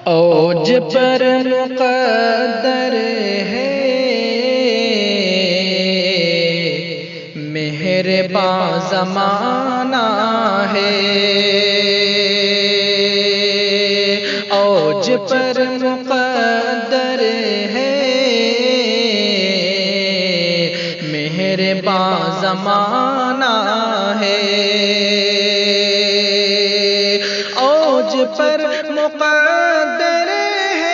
اوج پر مقدر ہے مہرباں زمانہ ہے، اوج پر مقدر ہے مہرباں زمانہ ہے، اوج پر مقدر ہے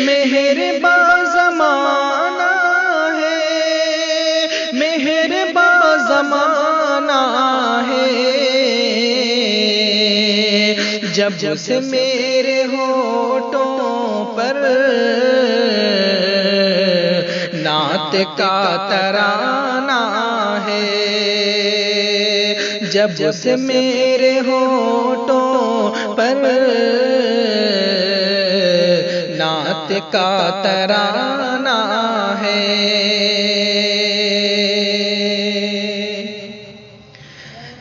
مہرباں زمانہ ہے، مہرباں زمانہ ہے، جب سے میرے ہونٹوں پر نعت کا ترانہ ہے، جب سے میرے ہونٹوں پر نعت کا ترانہ ہے،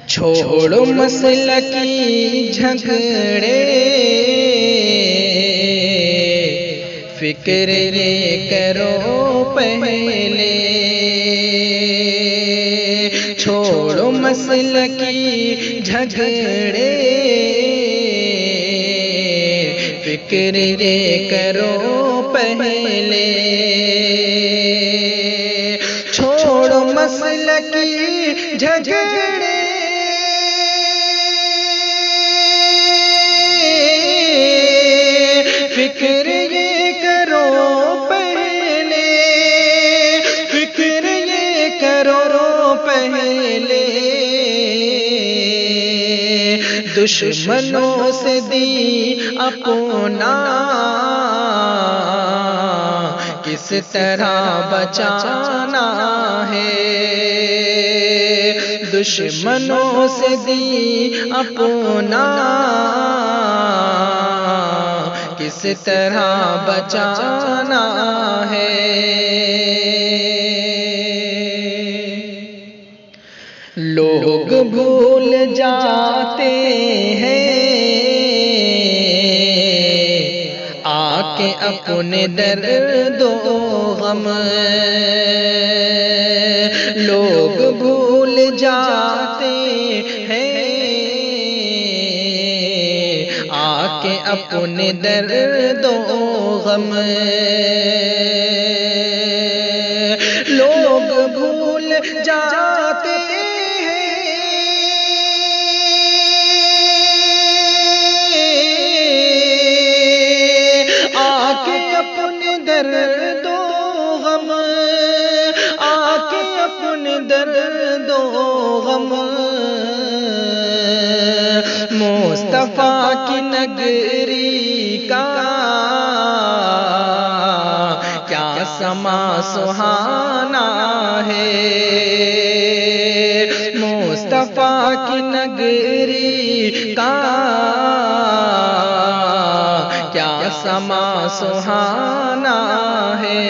چھوڑو مسلکی جھگڑے فکر یہ کرو پہلے، چھوڑو مسلکی جھگڑے فکر یہ کرو پہلے، چھوڑو مسلکی جھگڑے فکر یہ کرو پہلے، فکر یہ کرو پہلے، دشمنوں سے دی اپنا کس طرح بچانا ہے، دشمنوں سے دی اپنا کس طرح بچانا ہے، لوگ بھول جاتے ہیں آ کے اپنے درد و غم، لوگ بھول جاتے ہیں آ کے اپنے درد و غم، لوگ بھول جاتے اپنے درد و غم، آ کے اپنے درد و غم، مصطفیٰ کی نگری کا کیا سما سہانا ہے، مصطفیٰ کی نگری کا کیا سما سہانا ہے،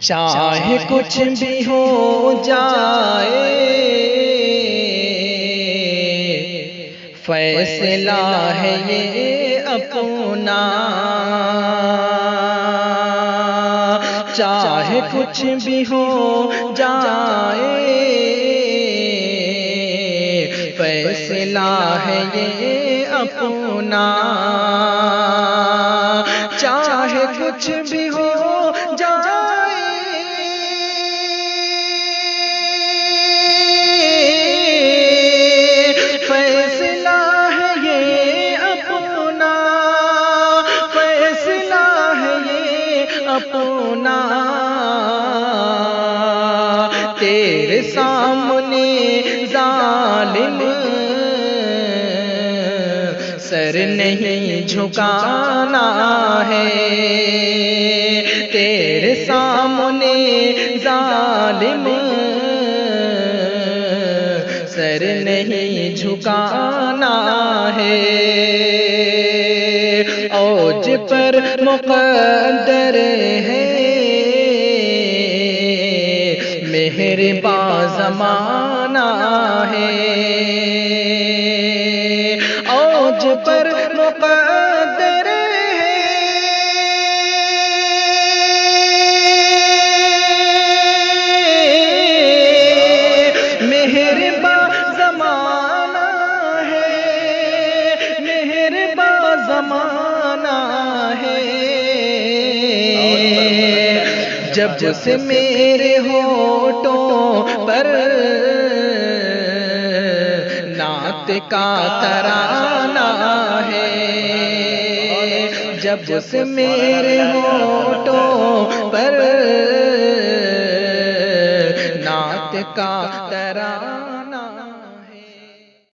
چاہے کچھ بھی ہو جائے فیصلہ ہے یہ اپنا، چاہے کچھ بھی ہو جائے فیصلہ ہے یہ اپنا، چاہے کچھ بھی ہو جائے فیصلہ ہے یہ اپنا، فیصلہ ہے یہ اپنا، تیرے سامنے ظالم سر نہیں جھکانا ہے، تیرے سامنے ظالم سر نہیں جھکانا ہے، اوج پر مقدر ہے مہربان زمانہ ہے، اوج پر مقدر ہے، مہربان زمانہ ہے، مہربان زمانہ ہے، جب سے میرے ہونٹوں پر نعت کا ترانہ ہے، جب سے میرے ہونٹوں پر نعت کا ترانہ